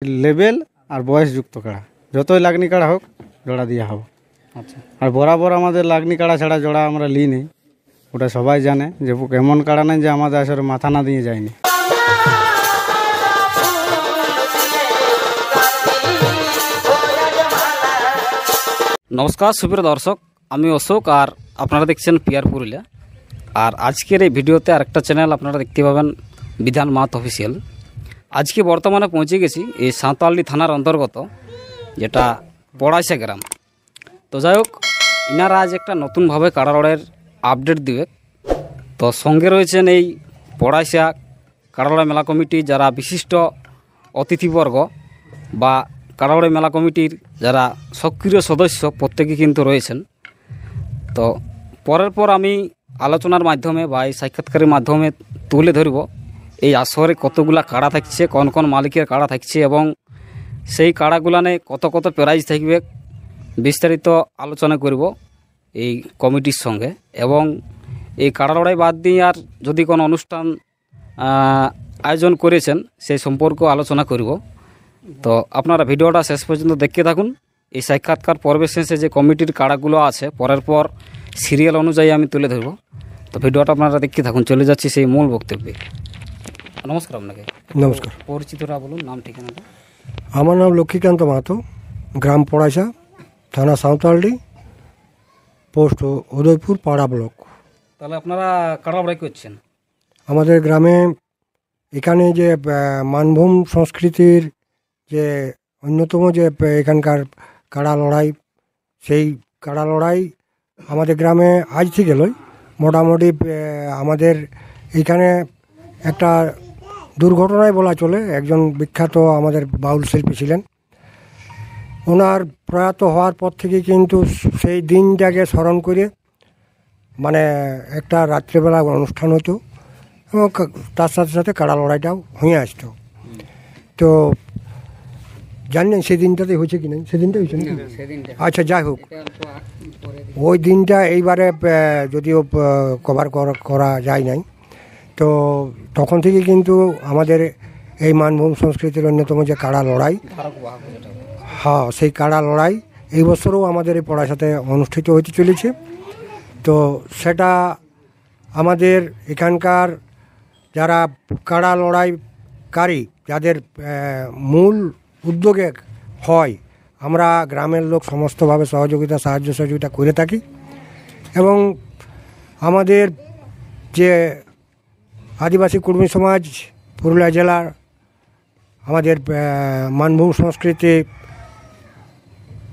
Label আর বয়সযুক্ত কাড়া, যতই লাগনি কাড়া হোক জোড়া দেওয়া হবে। আচ্ছা, আর বরাবর আমাদের লাগনি কাড়া ছাড়া জোড়া আমরা নিই নেই, ওটা সবাই জানে যে এমন কাড়া নেই যে আমাদের আসলে মাথা না দিয়ে যায়নি। নমস্কার সুপ্রিয় দর্শক, আমি অশোক আর আপনারা দেখছেন পিয়ার পুরুলিয়া। আর আজকের এই ভিডিওতে আরেকটা চ্যানেল আপনারা দেখতে পাবেন, বিধান মাত অফিসিয়াল। আজকে বর্তমানে পৌঁছে গেছি এই সাঁওতালডি থানার অন্তর্গত, যেটা পড়াইশা গ্রাম। তো যাই হোক, ইনারা আজ একটা নতুনভাবে কাড়া লড়াইয়ের আপডেট দিবে। তো সঙ্গে রয়েছেন এই পড়াইশা কাড়া লড়াই মেলা কমিটি যারা বিশিষ্ট অতিথিবর্গ বা কাড়া লড়াই মেলা কমিটির যারা সক্রিয় সদস্য প্রত্যেকে কিন্তু রয়েছেন। তো পরের পর আমি আলোচনার মাধ্যমে বা এই সাক্ষাৎকারের মাধ্যমে তুলে ধরব এই আসরে কতগুলা কাড়া থাকছে, কোন কোন মালিকের কাড়া থাকছে এবং সেই কাড়াগুলানে কত কত প্রাইজ থাকবে, বিস্তারিত আলোচনা করব এই কমিটির সঙ্গে। এবং এই কাড়া লড়াই বাদ দিয়ে আর যদি কোনো অনুষ্ঠান আয়োজন করেছেন সেই সম্পর্কে আলোচনা করব। তো আপনারা ভিডিওটা শেষ পর্যন্ত দেখতে থাকুন। এই সাক্ষাৎকার পর্বের শেষে যে কমিটির কাড়াগুলো আছে পরের পর সিরিয়াল অনুযায়ী আমি তুলে ধরব। তো ভিডিওটা আপনারা দেখতে থাকুন। চলে যাচ্ছি সেই মূল বক্তব্যে। নমস্কার আপনাকে। নমস্কার। পরিচিতরা বলুন, নাম ঠিকানাটা। আমার নাম লক্ষ্মীকান্ত মাহাতো, গ্রাম পড়াইশা, থানা সাঁওতালডি, পোস্ট উদয়পুর, পাড়া ব্লক। তাহলে আপনারা কাড়া লড়াই করছেন আমাদের গ্রামে। এখানে যে মানভূম সংস্কৃতির যে অন্যতম যে এখানকার কাড়া লড়াই, সেই কাড়া লড়াই আমাদের গ্রামে আজ থেকে লয়, মোটামুটি আমাদের এখানে একটা দুর্ঘটনায় বলা চলে। একজন বিখ্যাত আমাদের বাউল শিল্পী ছিলেন, ওনার প্রয়াত হওয়ার পর থেকে কিন্তু সেই দিনটাকে স্মরণ করে মানে একটা রাত্রেবেলা অনুষ্ঠান হতো এবং তার সাথে সাথে কাড়া লড়াইটাও হয়ে আসতো। তো জানেন সেই দিনটাতে হয়েছে কি না? সেদিনটা হয়েছে না? আচ্ছা, যাই হোক, ওই দিনটা এইবারে যদিও কভার করা যায় নাই। তো তখন থেকে কিন্তু আমাদের এই মানভূম সংস্কৃতির অন্যতম যে কাড়া লড়াই, হ্যাঁ, সেই কাড়া লড়াই এই বছরও আমাদের এই পড়াশাতে অনুষ্ঠিত হতে চলেছে। তো সেটা আমাদের এখানকার যারা কাড়া লড়াইকারী, যাদের মূল উদ্যোগে হয়, আমরা গ্রামের লোক সমস্তভাবে সাহায্য সহযোগিতা করে থাকি। এবং আমাদের যে আদিবাসী কর্মী সমাজ পুরুলিয়া জেলার, আমাদের মানভূম সংস্কৃতি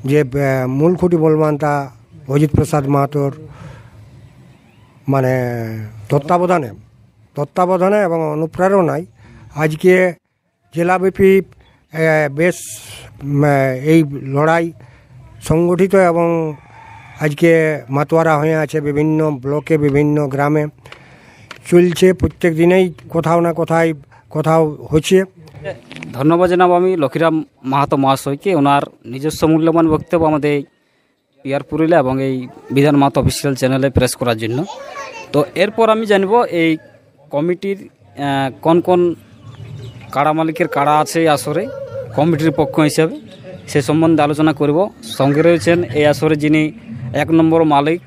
যে মূল খুঁটি বলবান তা অজিত প্রসাদ মাহাতোর মানে তত্ত্বাবধানে এবং অনুপ্রেরণায় আজকে জেলাব্যাপী বেশ এই লড়াই সংগঠিত এবং আজকে মাতোয়ারা হয়ে আছে বিভিন্ন ব্লকে, বিভিন্ন গ্রামে চলছে। প্রত্যেক দিনেই কোথাও না কোথাও হচ্ছে। ধন্যবাদ জানাবো আমি লক্ষ্মীরাম মাহাতো মহাশয়কে, ওনার নিজস্ব মূল্যবান বক্তব্য আমাদের এই পিয়ার পুরুলিয়া এবং এই বিধান মাহাতো অফিসিয়াল চ্যানেলে প্রেস করার জন্য। তো এরপর আমি জানব এই কমিটির কোন কোন কাড়া মালিকের কাড়া আছে এই আসরে কমিটির পক্ষ হিসাবে, সে সম্বন্ধে আলোচনা করব। সঙ্গে রয়েছেন এই আসরে যিনি এক নম্বর মালিক,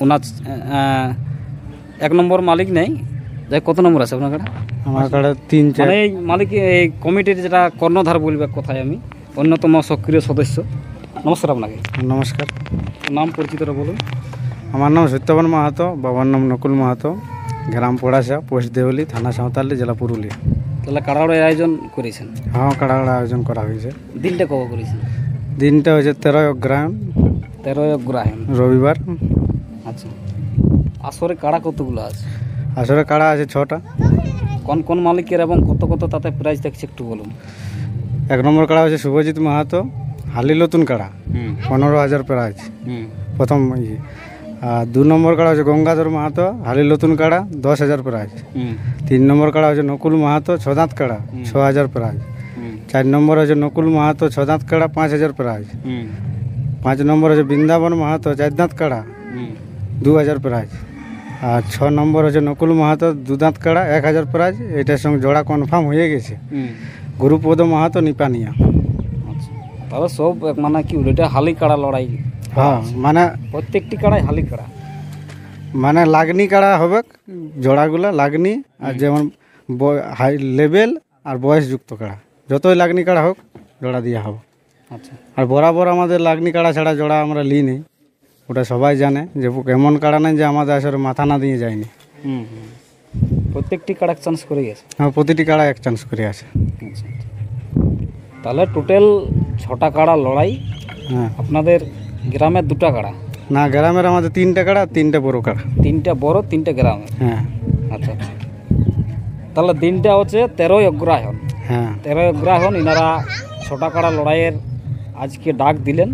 ওনার এক নম্বর মালিক নেই, যাই কত নম্বর আছে আপনার কাড়া? আমার কাড়া 3-4। মানে এই মালিক এই কমিটির যেটা কর্ণধার বলবে কোথায়, আমি অন্যতম সক্রিয় সদস্য। নমস্কার আপনাকে। নমস্কার। নাম পরিচিতরা বলুন। আমার নাম সত্যবান মাহাতো, বাবার নাম নকুল মাহাতো, গ্রাম পড়াশা, পোস্ট দেওলি, থানা সাঁওতালডি, জেলা পুরুলিয়া। তাহলে কাড়া লড়াই আয়োজন করেছেন? হ্যাঁ, কাড়া লড়াই আয়োজন করা হয়েছে। দিনটা কবে করেছেন? দিনটা হয়েছে 13 অগ্রহায়ণ, 13 অগ্রহায়ণ, রবিবার। আচ্ছা, আসরে কাড়া কতগুলো আছে? আসলে কাড়া আছে 6টা। কোন কোন মালিকের এবং কত কত তাতে প্রাইজ দেখছে একটু বলুন। 1 নম্বর কাড়া হচ্ছে শুভজিৎ মাহাতো, হালি নতুন কাড়া, 15,000 প্রাইজ প্রথম। আর 2 নম্বর কাড়া হচ্ছে গঙ্গাধর মাহাতো, হালি নতুন কাড়া, 10,000 প্রাইজ। 3 নম্বর কাড়া হচ্ছে নকুল মাহাতো, 6 দাঁত কাড়া, 6,000 প্রাইজ। 4 নম্বর হচ্ছে নকুল মাহাতো, 6 দাঁত কাড়া, 5,000 প্রাইজ। 5 নম্বর হচ্ছে বৃন্দাবন মাহাতো, 4 দাঁত কাড়া, 2,000 প্রাইজ। আর 6 নম্বর হচ্ছে নকুল মাহাতো, 2 দাঁত কাড়া, 1,000 প্রাইজ। এটার সঙ্গে জোড়া কনফার্ম হয়ে গেছে। গুরুপদ মাহাতো নিপানিয়া। আচ্ছা, তাহলে সব মানে কি এটা হালি কাড়া লড়াই? হ্যাঁ, মানে প্রত্যেকটি কাড়াই হালি কাড়া? মানে লাগনি কাড়া হবে জোড়াগুলো লাগনি, আর যেমন হাই লেভেল আর বয়সযুক্ত কাড়া যতই লাগনি কাড়া হোক জোড়া দেওয়া হবে। আচ্ছা, আর বরাবর আমাদের লাগনি কাড়া ছাড়া জোড়া আমরা লিই নেই, ওটা সবাই জানে যে এমন কাড়া নেই যে আমাদের আসলে মাথা না দিয়ে যায়নি। হুম হুম, প্রত্যেকটি কাড়া চান্স করে গেছে? হ্যাঁ, প্রতিটি কাড়া এক চান্স করে আছে। আচ্ছা, তাহলে টোটাল 6টা কাড়া লড়াই। হ্যাঁ, আপনাদের গ্রামের 2টা কাড়া? না, গ্রামের আমাদের 3টে কাড়া, 3টে বড় কাড়া। 3টা বড় 3টে গ্রামে? হ্যাঁ। আচ্ছা আচ্ছা, তাহলে দিনটা হচ্ছে 13ই অগ্রহায়ণ। হ্যাঁ, 13ই অগ্রহায়ণ ইনারা 6টা কাড়া লড়াইয়ের আজকে ডাক দিলেন।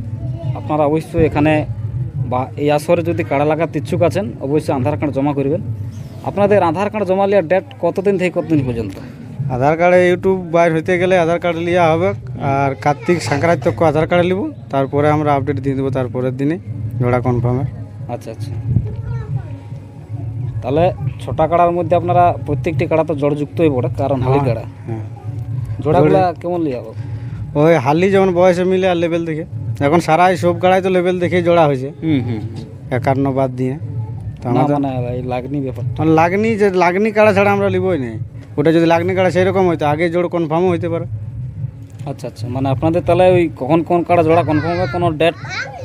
আপনারা অবশ্যই এখানে বা এই আসরে যদি কাড়া লাগাতে ইচ্ছুক আছেন অবশ্যই আধার কার্ড জমা করবেন। আপনাদের আধার কার্ড জমা নেওয়ার ডেট কতদিন থেকে কতদিন পর্যন্ত? আধার কার্ডে ইউটিউব বাইর হইতে গেলে আধার কার্ড লিয়া হবে, আর কার্তিক সংক্রান্তি তক আধার কার্ড নিব, তারপরে আমরা আপডেট দিয়ে দেবো তারপরের দিনে জোড়া কনফার্মের। আচ্ছা আচ্ছা, তাহলে 6টা কাড়ার মধ্যে আপনারা প্রত্যেকটি কাড়া তো জড়যুক্তই পড়ে, কারণ হালি কাড়া। হ্যাঁ, জোড়াগুলা কেমন লিয়া হবে? ওই হালি যেমন বয়সে মিলে আর লেভেল দেখে, এখন সারাই সব কাড়াই তো লেভেল দেখে জোড়া হয়েছে, হুম হুম, 51 বাদ দিয়ে। তো না আমাদের মানে এই লাগনি ব্যাপার। মানে লাগনি, যে লাগনি কাড়া ছাড়া আমরা লিবই নাই। ওটা যদি লাগনি কাড়া সেরকম হইতো আগে জোড় কনফার্মও হইতে পারে। আচ্ছা আচ্ছা, মানে আপনাদের তাহলে ওই কখন কোন কাড়া জোড়া কনফার্ম হবে কোনো ডেট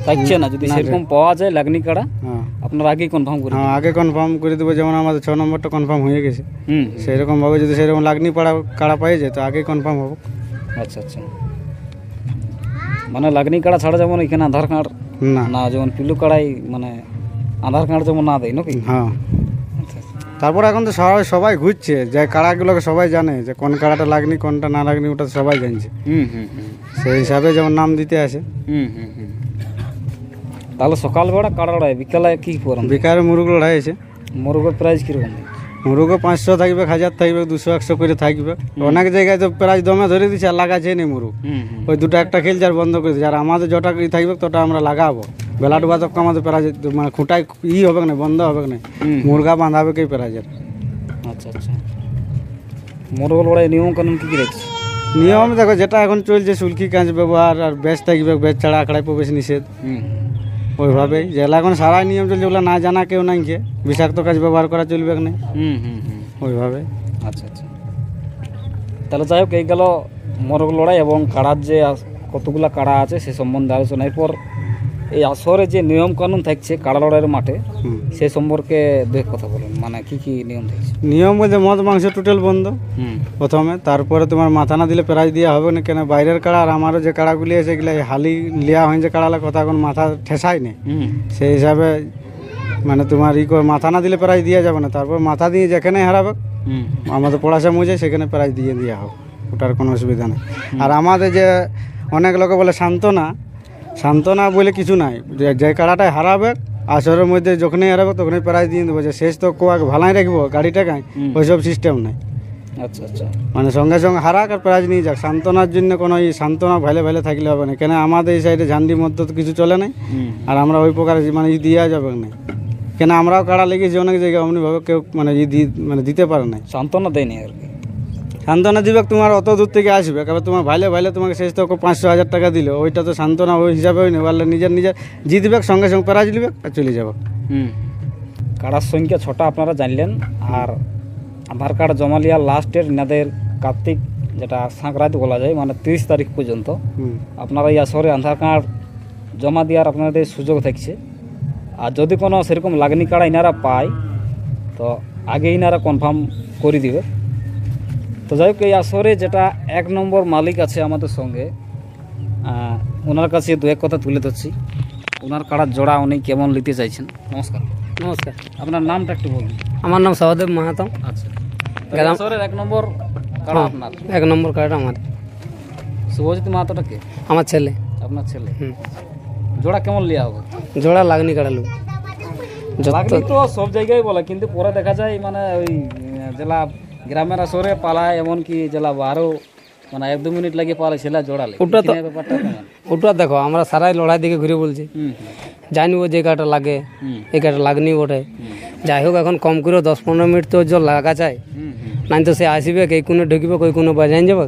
থাকছে না? যদি সেরকম পাওয়া যায় লাগনি কাড়া হ্যাঁ, আপনারা আগেই কনফার্ম করে হ্যাঁ, আগে কনফার্ম করে দেবো। যেমন আমাদের 6 নম্বরটা কনফার্ম হয়ে গেছে, হুম, সেইরকমভাবে যদি সেরকম লাগনি পাড়া কাড়া পাই যায় তো আগেই কনফার্ম হবো। আচ্ছা আচ্ছা, মানে লাগনি কাড়া ছাড়া যেমন এখানে আধার কার্ড না। না, যেমন পিলু কাড়াই মানে আধার কার্ড যেমন না দেয় নাকি? হ্যাঁ, আচ্ছা আচ্ছা, তারপরে এখন তো সবাই সবাই ঘুরছে, যে কাড়াগুলোকে সবাই জানে যে কোন কাড়াটা লাগনি কোনটা না লাগনি, ওটা সবাই জানছে। হুম হুম হুম, সেই হিসাবে যেমন নাম দিতে আসে। হুম হুম হুম, তাহলে সকালবেলা কাড়া লড়াই, বিকালে কি করেন? বিকারে মুরুগ লড়াই আছে। মোরগের প্রাইস কিরকম? মুরুগও 500 থাকবে, 1000 থাকবে, 200-100 করে থাকবে। অনেক জায়গায় তো প্রাইস দমে ধরে দিচ্ছে আর লাগাচ্ছে নি মুরুগ। হুম হুম, ওই দুটো একটা খেলছে আর বন্ধ করে দিচ্ছে। আর আমাদের যটা থাকবে তোটা আমরা লাগাবো। বেলা ডুবা তক আমাদের প্রাইজ মানে খুঁটায় হবে না, বন্ধ হবে না, মুরগা বাঁধাবে কে প্রাইজের। আচ্ছা আচ্ছা, মোরগ লড়াই নিয়ম কানুন কী কী রাখছে? নিয়ম দেখো, যেটা এখন চলছে সুলকি কাঁচ ব্যবহার, আর বেশ থাকবে, বেশ ছাড়া আখড়ায় প্রবেশ নিষেধ। হুম, ওইভাবেই যেগুলো এখন সারাই নিয়ম চলছে, ওগুলো না জানা কেউ নাই খেয়ে বিষাক্ত কাজ ব্যবহার করা চলবে না, হুম হুম হুম, ওইভাবে। আচ্ছা আচ্ছা, তাহলে যাই হোক এই গেল মোরগ লড়াই এবং কাড়ার যে কতগুলা কাড়া আছে সে সম্বন্ধে আলোচনা। এরপর এই আসরে যে নিয়ম কানুন থাকছে কাড়া লড়াইয়ের মাঠে হুম। সে সম্পর্কে দুই কথা বলুন, মানে কি কি নিয়ম থাকছে? নিয়ম বলতে মদ মাংস টোটাল বন্ধ হুম, প্রথমে, তারপরে তোমার মাথা না দিলে প্রাইজ দেওয়া হবে না। কেন বাইরের কাড়া আর আমারও যে কাড়াগুলি আছে এগুলো হালি লিয়া হয় যে কাড়ালা কথা এখন মাথা ঠেসায় নেই, হুম, সেই হিসাবে মানে তোমার মাথা না দিলে প্রাইজ দেওয়া যাবে না। তারপর মাথা দিয়ে যেখানে হারাবে হুম, আমাদের পড়াশা মুজে সেখানে প্রাইজ দিয়ে দেওয়া হবে, ওটার কোনো অসুবিধা নেই। আর আমাদের যে অনেক লোকে বলে সান্ত্বনা, সান্ত্বনা বলে কিছু নাই। যে কাড়াটায় হারাবে আসরের মধ্যে যখনই হারাবে তখনই প্রাইজ দিয়ে দেবো, যে শেষ তো কোয়াকে ভালাই রাখবো গাড়িটাকে, ওইসব সিস্টেম নাই। আচ্ছা আচ্ছা, মানে সঙ্গে সঙ্গে হারাক আর প্রাইজ নিয়ে যাক। সান্ত্বনার জন্য কোনো এই সান্ত্বনা ভালে ভালে থাকলে হবে না, কেন আমাদের এই সাইডে ঝান্ডির মধ্যে তো কিছু চলে নাই, হুম, আর আমরা ওই প্রকার মানে দেওয়া যাবে না। কেন আমরাও কাড়া লেগেছি অনেক জায়গায়, অমনিভাবে কেউ মানে মানে দিতে পারে না। সান্ত্বনা দেয়নি আর কি? সান্ত্বনা দিবে তোমার অত দূর থেকে আসবে, এবার তোমার ভাইলে ভাইলে তোমাকে শেষ তো 500-1000 টাকা দিল, ওইটা তো সান্ত্বনা ওই হিসাবে ওই নেই। বললে নিজের নিজের জিতবে, সঙ্গে সঙ্গে প্রাইজ দিবে আর চলে যাবে। হুম, কাড়ার সংখ্যা 6টা আপনারা জানলেন। আর আধার কার্ড জমা লিয়ার লাস্টের ইনাদের কার্তিক যেটা সংক্রান্তি বলা যায়, মানে 30 তারিখ পর্যন্ত হুম। আপনারা এই আসরে আধার কার্ড জমা দেওয়ার আপনাদের সুযোগ থাকছে। আর যদি কোনো সেরকম লাগনি কাড়া ইনারা পায় তো আগে ইনারা কনফার্ম করে দিবে। তো যাই হোক এই আসরে যেটা 1 নম্বর মালিক আছে আমাদের সঙ্গে, ওনার কাছে দু এক কথা তুলে ধরছি। ওনার কাড়ার জোড়া উনি কেমন নিতে চাইছেন। নমস্কার। নমস্কার, আপনার নামটা একটু বলুন। আমার নাম সহদেব মাহাতো। আচ্ছা, এই আসরের 1 নম্বর কাড়া আপনার? 1 নম্বর কার্ড আমার। শুভজিৎ মাহাতোটা কে? আমার ছেলে। আপনার ছেলে। হুম। জোড়া কেমন লিয়া হবে? জোড়া লাগনি কাটালু। লাগনি তো সব জায়গায় বলে, কিন্তু পরে দেখা যায় মানে ওই জেলা গ্রামের আসরে পালায়, এমনকি জেলা বারো মানে 1-2 মিনিট লাগে পালে ছেলে জোড়ালে ওটা তো- কিনা ব্যাপারটা কেমন? ওটা দেখো আমরা সারাই লড়াই দিকে ঘুরে বলছি, জানি ও যে কাটা লাগে এই কাটা লাগনি ওঠে। যাই হোক এখন কম করে 10-15 মিনিট তো জল লাগা চাই, নাই তো সে আসবে কে কোনো ঢুকবে কই কোনো বাজাইন যাবে,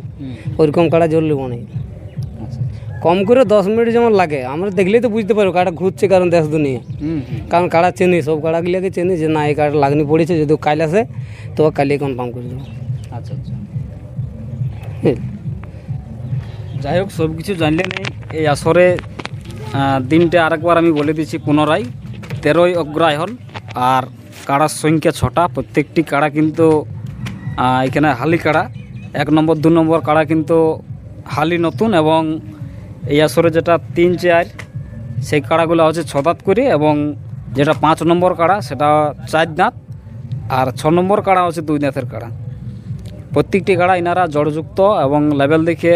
ওইরকম কাটা জল লিব নাই। কম করে 10 মিনিট যেমন লাগে আমরা দেখলেই তো বুঝতে পারবো কাটা ঘুরছে, কারণ দেশ দুনিয়া, কারণ কাড়া চেনি, সব কাড়াগুলোকে চেনি যে না এই কাটা লাগনি পড়েছে, যদি কাল আসে তো কালিয়ে কনফার্ম করে দেবো। আচ্ছা আচ্ছা, যাই হোক সব কিছু জানলে নেই। এই আসরে দিনটা আরেকবার আমি বলে দিচ্ছি পুনরায়, 13ই অগ্রহায়ণ আর কাড়ার সংখ্যা 6টা। প্রত্যেকটি কাড়া কিন্তু এখানে হালি কাড়া, 1 নম্বর 2 নম্বর কাড়া কিন্তু হালি নতুন, এবং এই আসরে যেটা 3-4 সেই কাড়াগুলো হচ্ছে 6 দাঁত করে, এবং যেটা 5 নম্বর কাড়া সেটা 4 দাঁত, আর 6 নম্বর কাড়া হচ্ছে 2 দাঁতের কাড়া। প্রত্যেকটি কাড়া ইনারা জড়যুক্ত এবং লেভেল দেখে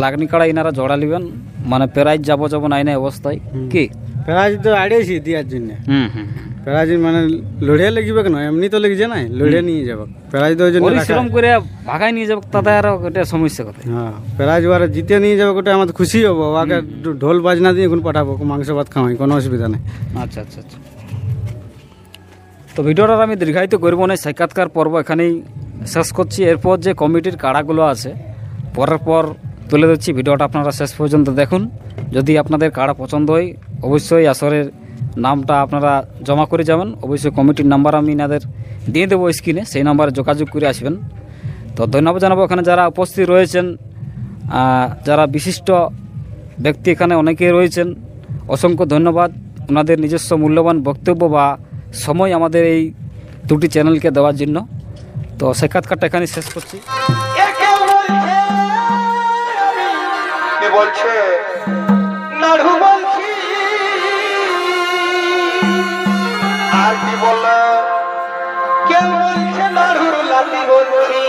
লাগনি কাড়া ইনারা জড়া নেবেন, মানে প্রাইজ যাব নাই না অবস্থায় কি প্রাইজ তো আড়িয়েছি দেওয়ার জন্য। হুম হুম প্রাইজ মানে লড়িয়ে লেগিবে কেন, এমনি তো লেগেছে না, লড়িয়ে নিয়ে যাবে প্রাইজ তো ওই জন্য রাখা। পরিশ্রম করে ভাগাই নিয়ে যাবে, তাতে আর এটা সমস্যা কোথায়। হ্যাঁ, প্রাইজ ওরা জিতে নিয়ে যাবে, ওটা আমাদের খুশি হবো। ওকে ঢোল বাজনা দিয়ে এখন পাঠাবো, মাংস ভাত খাওয়াই, কোনো অসুবিধা নেই। আচ্ছা আচ্ছা আচ্ছা, তো ভিডিওটার আমি দীর্ঘায়িত করবো না, সাক্ষাৎকার পর্ব এখানেই শেষ করছি। এরপর যে কমিটির কাড়াগুলো আছে পরের পর তুলে দিচ্ছি, ভিডিওটা আপনারা শেষ পর্যন্ত দেখুন। যদি আপনাদের কাড়া পছন্দ হয় অবশ্যই আসরের নামটা আপনারা জমা করে যাবেন, অবশ্যই কমিটির নাম্বার আমি এনাদের দিয়ে দেবো স্ক্রিনে, সেই নাম্বারে যোগাযোগ করে আসবেন। তো ধন্যবাদ জানাবো এখানে যারা উপস্থিত রয়েছেন, যারা বিশিষ্ট ব্যক্তি এখানে অনেকেই রয়েছেন, অসংখ্য ধন্যবাদ ওনাদের নিজস্ব মূল্যবান বক্তব্য বা সময় আমাদের এই দুটি চ্যানেলকে দেওয়ার জন্য। তো সাক্ষাৎকারটা এখানে শেষ করছি। কি বলছে নাড়ু বলছি, আর কি বললো কেউ বলছে নাড়ুর লাঠি বলছি,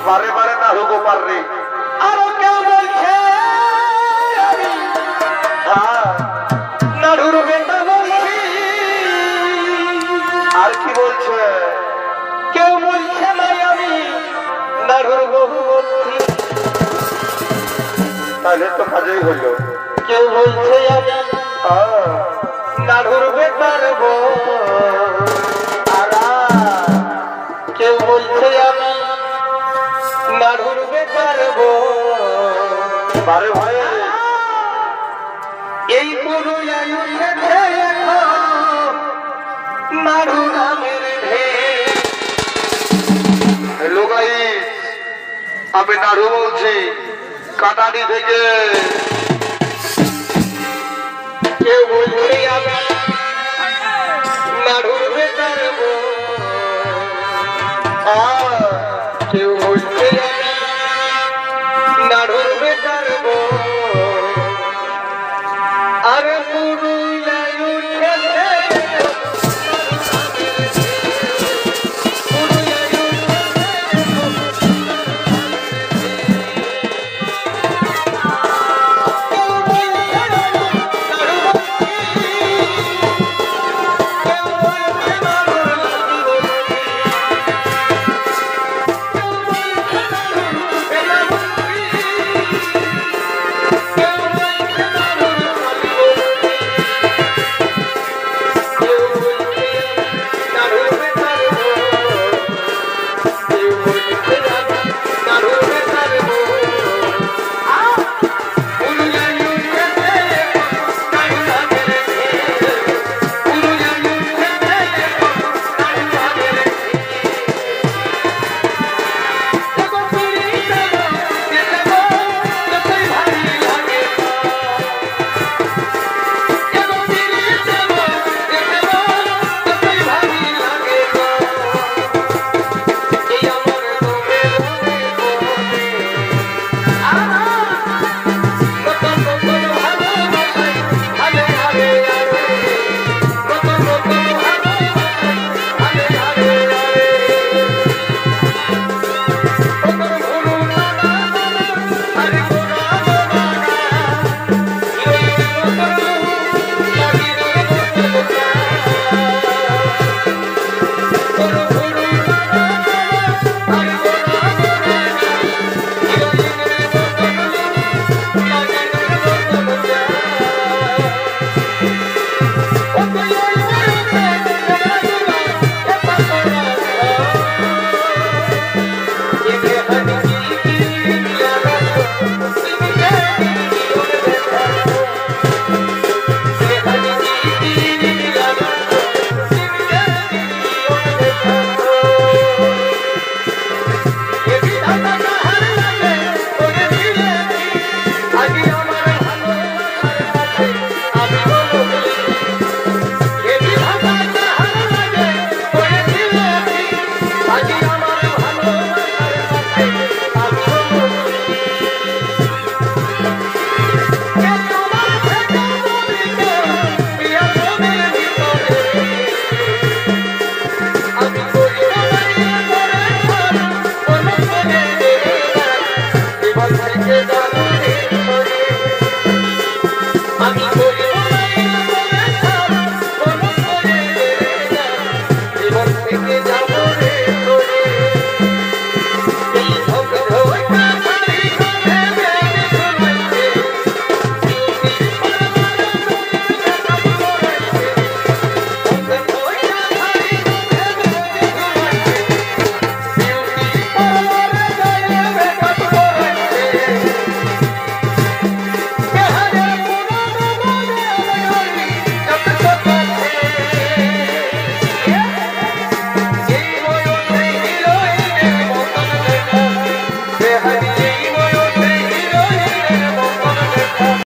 বারে বারে নাড়ু গোপাল রে, আরো কেউ বলছে নাড়ুর বেটা বলছি, আর কি বলছে কেউ বলছে নাই আমি নাড়ুর বহু বলছি। তাহলে তো কাজেই হলো, কেউ বলছে আমি নাড়ুর বেটার বউ, আর কেউ বলছে আমি নাড়ুর বেটার বউ। বারে ভাই এই পুরো উঠেছে এখন নাড়ু নামের ঢেউ। হ্যালো গাইস, আমি নাড়ু বলছি কাটারি থেকে। কেউ বলছে